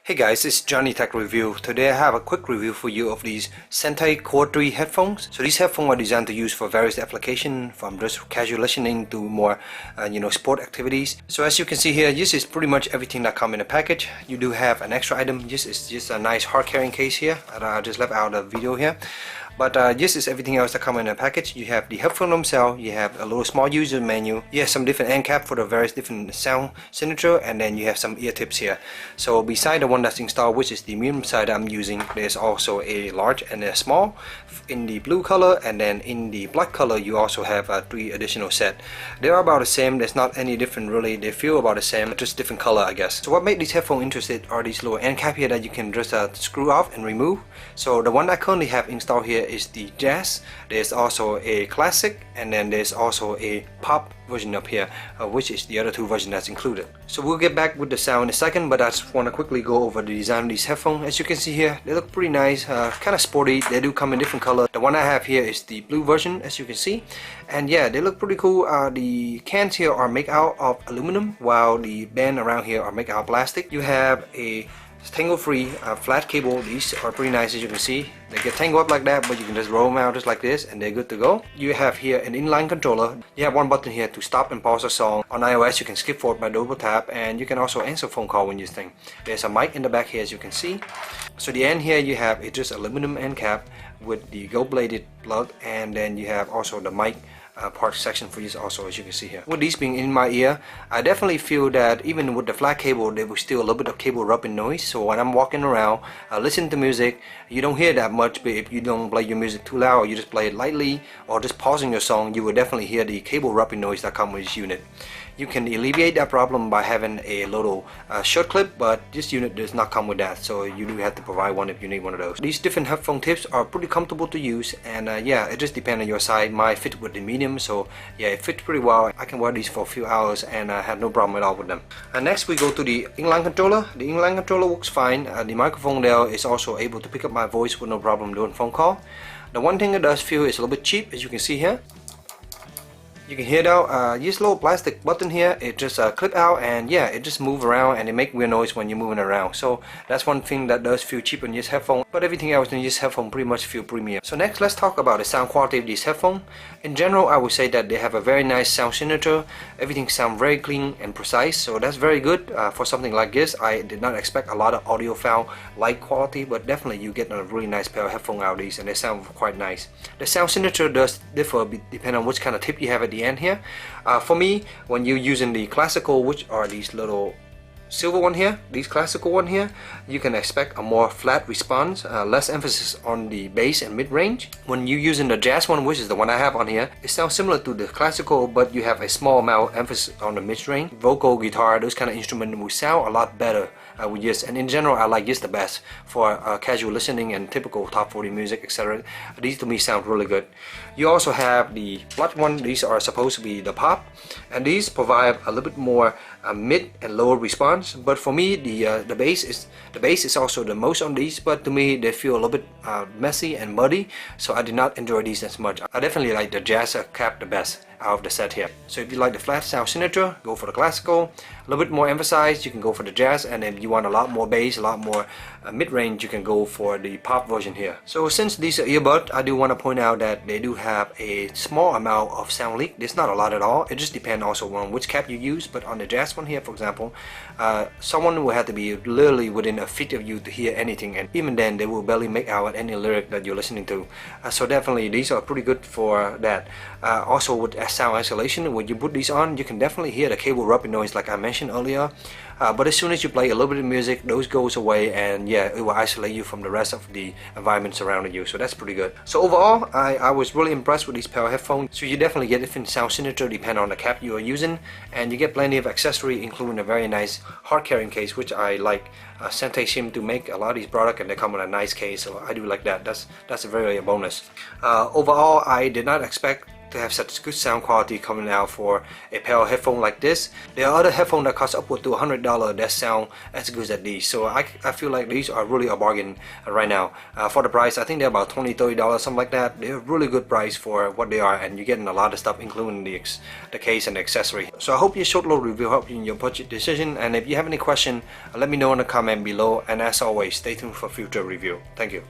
Hey guys, it's Johnny Tech Review. Today I have a quick review for you of these Sente Core 3 headphones. So these headphones are designed to use for various applications, from just casual listening to more sport activities. So as you can see here, this is pretty much everything that comes in a package. You do have an extra item. This is just a nice hard carrying case here that I just left out of the video here. But this is everything else that comes in a package. You have the headphone themselves, you have a little small user menu, you have some different end cap for the various different sound signature, and then you have some ear tips here. So beside the one that's installed, which is the medium side I'm using, there's also a large and a small in the blue color, and then in the black color you also have 3 additional set. They are about the same, there's not any different really, they feel about the same, just different color I guess. So what made these headphones interesting are these little end cap here that you can just screw off and remove. So the one I currently have installed here is the Jazz. There's also a classic, and then there's also a pop version up here, which is the other 2 versions that's included. So we'll get back with the sound in a second, but I just want to quickly go over the design of these headphones. As you can see here, they look pretty nice, kind of sporty. They do come in different color. The one I have here is the blue version, as you can see, and yeah, they look pretty cool. The cans here are made out of aluminum, while the band around here are made out of plastic. You have a tangle-free flat cable. These are pretty nice, as you can see. They get tangled up like that, but you can just roll them out just like this and they're good to go. You have here an inline controller. You have one button here to stop and pause a song. On iOS you can skip forward by double tap, and you can also answer phone call when you think. There's a mic in the back here, as you can see. So the end here you have just aluminum end cap with the gold bladed plug, and then you have also the mic part section for this also, as you can see here. With these being in my ear, I definitely feel that even with the flat cable there was still a little bit of cable rubbing noise. So when I'm walking around listening to music, you don't hear that much, but if you don't play your music too loud, or you just play it lightly, or just pausing your song, you will definitely hear the cable rubbing noise that comes with this unit. You can alleviate that problem by having a little short clip, but this unit does not come with that, so you do have to provide one if you need one of those. These different headphone tips are pretty comfortable to use, and yeah, it just depends on your size. Mine fit with the medium, so yeah, it fits pretty well. I can wear these for a few hours and have no problem at all with them. Next we go to the inline controller. The inline controller works fine. The microphone there is also able to pick up my voice with no problem doing phone call. The one thing it does feel is a little bit cheap, as you can see here. You can hear though, this little plastic button here, it just clip out, and yeah, it just move around and it make weird noise when you're moving around. So that's one thing that does feel cheap in this headphone, but everything else in this headphone pretty much feel premium. So next let's talk about the sound quality of this headphone. In general, I would say that they have a very nice sound signature. Everything sounds very clean and precise, so that's very good for something like this. I did not expect a lot of audiophile light quality, but definitely you get a really nice pair of headphones out of these, and they sound quite nice. The sound signature does differ depending on which kind of tip you have at the end here. For me, when you're using the classical, which are these little silver one here, these classical one here, you can expect a more flat response, less emphasis on the bass and mid-range. When you're using the jazz one, which is the one I have on here, it sounds similar to the classical, but you have a small amount of emphasis on the mid-range. Vocal, guitar, those kind of instruments will sound a lot better with this, and in general I like this the best for casual listening and typical top 40 music, etc. These to me sound really good. You also have the black one. These are supposed to be the pop, and these provide a little bit more mid and lower response, but for me the bass is also the most on these, but to me they feel a little bit messy and muddy, so I did not enjoy these as much. I definitely like the jazz cap the best out of the set here. So if you like the flat sound signature, go for the classical. A little bit more emphasized, you can go for the jazz, and if you want a lot more bass, a lot more mid-range, you can go for the pop version here. So since these are earbuds, I do want to point out that they do have a small amount of sound leak. It's not a lot at all. It just depends also on which cap you use, but on the jazz one here, for example, someone will have to be literally within a feet of you to hear anything, and even then they will barely make out any lyric that you're listening to. So definitely these are pretty good for that. Also with sound isolation, when you put these on, you can definitely hear the cable rubbing noise like I mentioned earlier, but as soon as you play a little bit of music, those goes away, and yeah, it will isolate you from the rest of the environment surrounding you, so that's pretty good. So overall, I was really impressed with these pair of headphones. So you definitely get different sound signature depending on the cap you are using, and you get plenty of accessory, including a very nice hard carrying case, which I like. Sente seem to make a lot of these products and they come in a nice case, so I do like that. That's a very bonus. Overall, I did not expect to have such good sound quality coming out for a pair of headphones like this. There are other headphones that cost upward to $100 that sound as good as these. So I feel like these are really a bargain right now. For the price, I think they're about $20-$30, something like that. They're really good price for what they are, and you're getting a lot of stuff, including the case and the accessory. So I hope your short little review helped you in your budget decision. And if you have any question, let me know in the comment below. And as always, stay tuned for future review. Thank you.